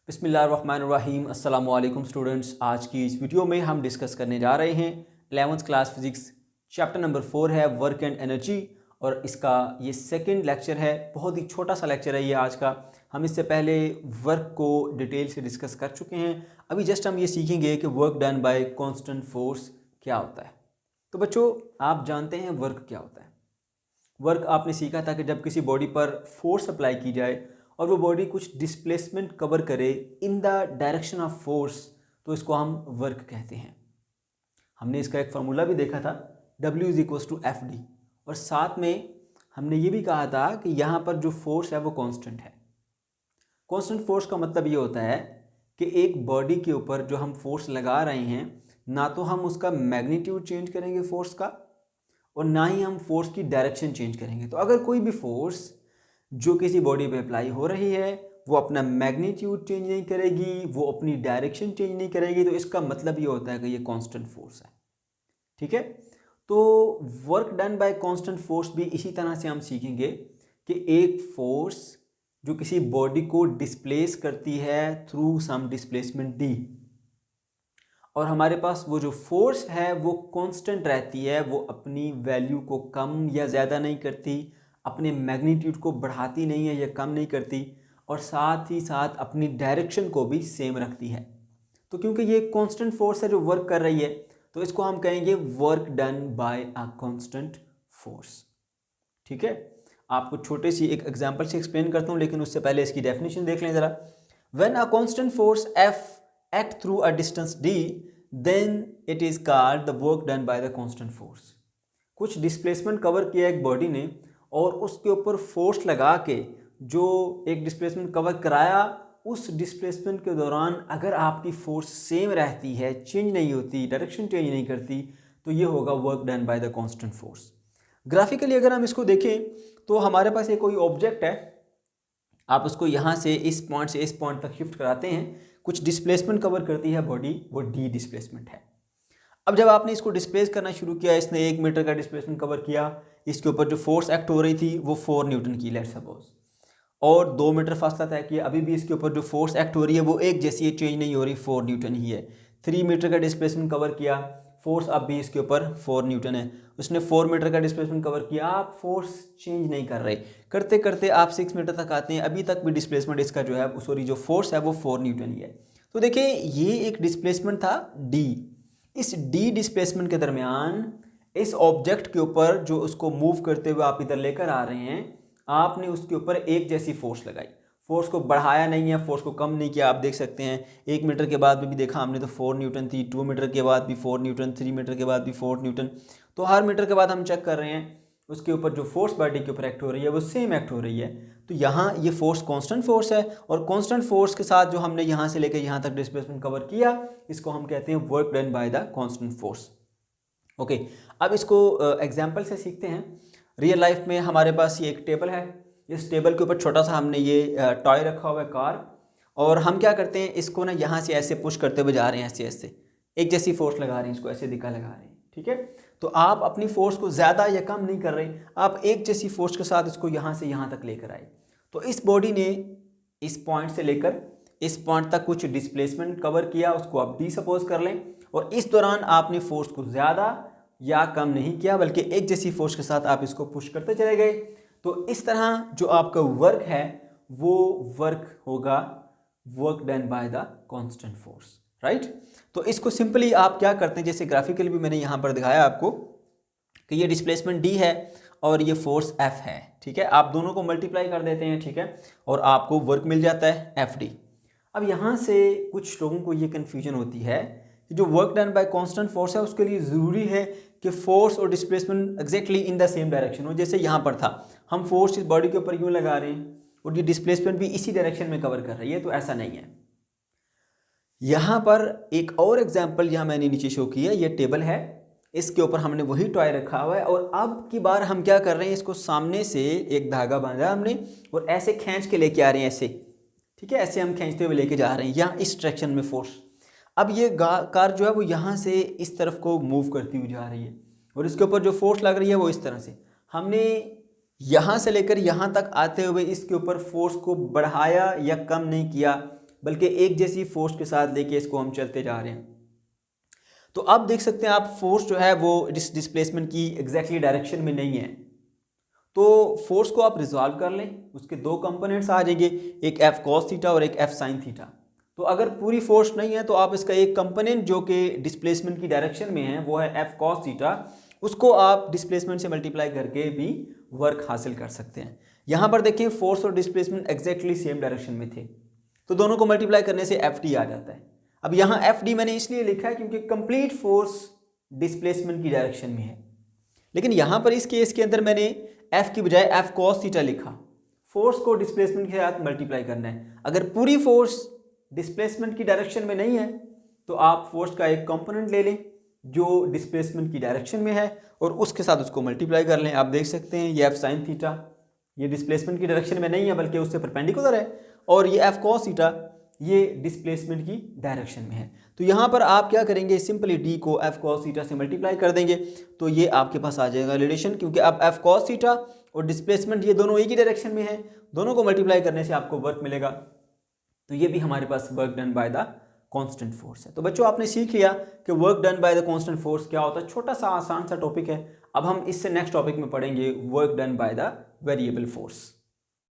बिस्मिल्लाहिर्रहमानिर्रहीम। अस्सलाम वालेकुम स्टूडेंट्स। आज की इस वीडियो में हम डिस्कस करने जा रहे हैं 11th class physics chapter number 4 है वर्क एंड एनर्जी, और इसका ये सेकंड लेक्चर है। बहुत ही छोटा सा लेक्चर है ये आज का। हम इससे पहले वर्क को डिटेल से डिस्कस कर चुके हैं। अभी जस्ट हम ये सीखेंगे कि work done bye constant force क्या होता है। तो बच्चों, आप जानते हैं वर्क क्या होता है। वर्क आपने सीखा था कि जब किसी बॉडी पर फोर्स अप्लाई की जाए और वो बॉडी कुछ डिस्प्लेसमेंट कवर करे in the direction of force, तो इसको हम वर्क कहते हैं। हमने इसका एक फार्मूला भी देखा था, W=Fd, और साथ में हमने ये भी कहा था कि यहाँ पर जो फोर्स है वो कांस्टेंट है। कांस्टेंट फोर्स का मतलब ये होता है कि एक बॉडी के ऊपर जो हम फोर्स लगा रहे हैं, ना तो हम उसका मैग्नीट्यूड चेंज करेंगे फोर्स का, और ना ही हम फोर्स की डायरेक्शन चेंज करेंगे। तो अगर कोई भी फोर्स जो किसी बॉडी पे अप्लाई हो रही है वो अपना मैग्नीट्यूड चेंज नहीं करेगी, वो अपनी डायरेक्शन चेंज नहीं करेगी, तो इसका मतलब ये होता है कि ये कांस्टेंट फोर्स है। ठीक है, तो work done bye constant force भी इसी तरह से हम सीखेंगे कि एक फोर्स जो किसी बॉडी को डिस्प्लेस करती है थ्रू सम डिस्प्लेसमेंट डी, और हमारे पास वो जो फोर्स है वो कांस्टेंट रहती है, वो अपनी वैल्यू को कम या ज़्यादा नहीं करती, अपने मैग्नीट्यूड को बढ़ाती नहीं है या कम नहीं करती, और साथ ही साथ अपनी डायरेक्शन को भी सेम रखती है। तो क्योंकि ये कांस्टेंट फोर्स है जो वर्क कर रही है, तो इसको हम कहेंगे work done bye a constant force. ठीक है, आपको छोटे सी एक एग्जांपल से एक्सप्लेन करता हूँ, लेकिन उससे पहले इसकी डेफिनेशन देख लें ज़रा। When a constant force F act through a distance d, then it is called the work done by the constant force। कुछ डिस्प्लेसमेंट कवर किया एक बॉडी ने और उसके ऊपर फोर्स लगा के जो एक डिस्प्लेसमेंट कवर कराया, उस डिस्प्लेसमेंट के दौरान अगर आपकी फोर्स सेम रहती है, चेंज नहीं होती, डायरेक्शन चेंज नहीं करती, तो ये होगा work done by the constant force. Graphically अगर हम इसको देखें तो हमारे पास ये कोई ऑब्जेक्ट है, आप उसको यहाँ से इस पॉइंट से इस पॉइंट तक शिफ्ट कराते हैं, कुछ डिस्प्लेसमेंट कवर करती है बॉडी, वो डी डिस्प्लेसमेंट है। अब जब आपने इसको डिस्प्लेस करना शुरू किया, इसने 1 मीटर का डिस्प्लेसमेंट कवर किया, इसके ऊपर जो फोर्स एक्ट हो रही थी वो 4 न्यूटन की, लेट्स सपोज, और 2 मीटर फासला तय किया, अभी भी इसके ऊपर जो फोर्स एक्ट हो रही है वो एक जैसी है, चेंज नहीं हो रही, 4 न्यूटन ही है। 3 मीटर का डिस्प्लेसमेंट कवर किया, फोर्स अब भी इसके ऊपर 4 न्यूटन है। उसने 4 मीटर का डिस्प्लेसमेंट कवर किया, आप फोर्स चेंज नहीं कर रहे, करते करते आप 6 मीटर तक आते हैं, अभी तक भी डिस्प्लेसमेंट इसका जो है, सॉरी, जो फोर्स है वो 4 न्यूटन ही है। तो देखिए, ये एक डिस्प्लेसमेंट था डी। इस डी डिस्प्लेसमेंट के दरमियान इस ऑब्जेक्ट के ऊपर जो उसको मूव करते हुए आप इधर लेकर आ रहे हैं, आपने उसके ऊपर एक जैसी फोर्स लगाई, फोर्स को बढ़ाया नहीं है, फोर्स को कम नहीं किया। आप देख सकते हैं 1 मीटर के बाद भी देखा हमने तो 4 न्यूटन थी, 2 मीटर के बाद भी 4 न्यूटन, 3 मीटर के बाद भी 4 न्यूटन। तो हर मीटर के बाद हम चेक कर रहे हैं उसके ऊपर जो फोर्स बॉडी के ऊपर एक्ट हो रही है वो सेम एक्ट हो रही है। तो यहाँ ये फोर्स कांस्टेंट फोर्स है, और कांस्टेंट फोर्स के साथ जो हमने यहाँ से लेकर यहाँ तक डिस्प्लेसमेंट कवर किया, इसको हम कहते हैं work done by the constant force. Okay, अब इसको एग्जाम्पल से सीखते हैं। रियल लाइफ में हमारे पास ये एक टेबल है, इस टेबल के ऊपर छोटा सा हमने ये टॉय रखा हुआ है, कार, और हम क्या करते हैं, इसको ना यहाँ से ऐसे पुश करते हुए जा रहे हैं, ऐसे ऐसे एक जैसी फोर्स लगा रहे हैं, इसको ऐसे दिखा लगा रहे हैं। ठीक है, तो आप अपनी फोर्स को ज़्यादा या कम नहीं कर रहे, आप एक जैसी फोर्स के साथ इसको यहाँ से यहाँ तक लेकर आए। तो इस बॉडी ने इस पॉइंट से लेकर इस पॉइंट तक कुछ डिस्प्लेसमेंट कवर किया, उसको आप डी सपोज कर लें, और इस दौरान आपने फोर्स को ज़्यादा या कम नहीं किया, बल्कि एक जैसी फोर्स के साथ आप इसको पुश करते चले गए। तो इस तरह जो आपका वर्क है वो वर्क होगा work done by the constant force, right. तो इसको सिंपली आप क्या करते हैं, जैसे ग्राफिकली भी मैंने यहाँ पर दिखाया आपको कि ये डिस्प्लेसमेंट डी है और ये फोर्स एफ है। ठीक है, आप दोनों को मल्टीप्लाई कर देते हैं, ठीक है, और आपको वर्क मिल जाता है एफ डी। अब यहाँ से कुछ लोगों को ये कन्फ्यूजन होती है कि जो work done bye constant force है उसके लिए ज़रूरी है कि फोर्स और displacement exactly in the same direction हो। जैसे यहाँ पर था, हम फोर्स इस बॉडी के ऊपर यूँ लगा रहे हैं और ये डिस्प्लेसमेंट भी इसी डायरेक्शन में कवर कर रही है, तो ऐसा नहीं है। यहाँ पर एक और एग्जाम्पल यहाँ मैंने नीचे शो किया, ये टेबल है, इसके ऊपर हमने वही टॉय रखा हुआ है, और अब की बार हम क्या कर रहे हैं, इसको सामने से एक धागा बांधा हमने और ऐसे खींच के लेके आ रहे हैं, ऐसे। ठीक है, ऐसे हम खींचते हुए लेके जा रहे हैं यहाँ इस डायरेक्शन में फोर्स। अब ये कार जो है वो यहाँ से इस तरफ को मूव करती हुई जा रही है, और इसके ऊपर जो फोर्स लग रही है वो इस तरह से। हमने यहाँ से लेकर यहाँ तक आते हुए इसके ऊपर फोर्स को बढ़ाया या कम नहीं किया, बल्कि एक जैसी फोर्स के साथ लेके इसको हम चलते जा रहे हैं। तो अब देख सकते हैं आप फोर्स जो है वो डिस्प्लेसमेंट की एग्जैक्टली डायरेक्शन में नहीं है। तो फोर्स को आप रिजॉल्व कर लें, उसके दो कंपोनेंट्स आ जाएंगे, एक एफ कॉस थीटा और एक एफ साइन थीटा। तो अगर पूरी फोर्स नहीं है तो आप इसका एक कंपोनेंट जो कि डिस्प्लेसमेंट की डायरेक्शन में है वो है एफ कॉस थीटा, उसको आप डिस्प्लेसमेंट से मल्टीप्लाई करके भी वर्क हासिल कर सकते हैं। यहाँ पर देखिए फोर्स और डिस्प्लेसमेंट एग्जैक्टली सेम डायरेक्शन में थे, तो दोनों को मल्टीप्लाई करने से एफ डी आ जाता है। अब यहाँ एफ डी मैंने इसलिए लिखा है क्योंकि कंप्लीट फोर्स डिस्प्लेसमेंट की डायरेक्शन में है, लेकिन यहाँ पर इस केस के अंदर मैंने एफ की बजाय एफ कॉस थीटा लिखा। फोर्स को डिस्प्लेसमेंट के साथ मल्टीप्लाई करना है। अगर पूरी फोर्स डिस्प्लेसमेंट की डायरेक्शन में नहीं है तो आप फोर्स का एक कंपोनेंट ले लें जो डिस्प्लेसमेंट की डायरेक्शन में है और उसके साथ उसको मल्टीप्लाई कर लें। आप देख सकते हैं ये एफ साइन थीटा ये डिस्प्लेसमेंट की डायरेक्शन में नहीं है बल्कि उससे परपेंडिकुलर है, और ये एफ कॉस थीटा ये डिस्प्लेसमेंट की डायरेक्शन में है। तो यहाँ पर आप क्या करेंगे, सिंपली डी को एफ कॉस थीटा से मल्टीप्लाई कर देंगे तो ये आपके पास आ जाएगा रिलेशन, क्योंकि अब एफ कॉस थीटा और डिस्प्लेसमेंट ये दोनों एक ही डायरेक्शन में है, दोनों को मल्टीप्लाई करने से आपको वर्क मिलेगा। तो ये भी हमारे पास work done by the constant force है। तो बच्चों आपने सीख लिया कि work done by the constant force क्या होता है। छोटा सा आसान सा टॉपिक है। अब हम इससे नेक्स्ट टॉपिक में पढ़ेंगे work done by the variable force.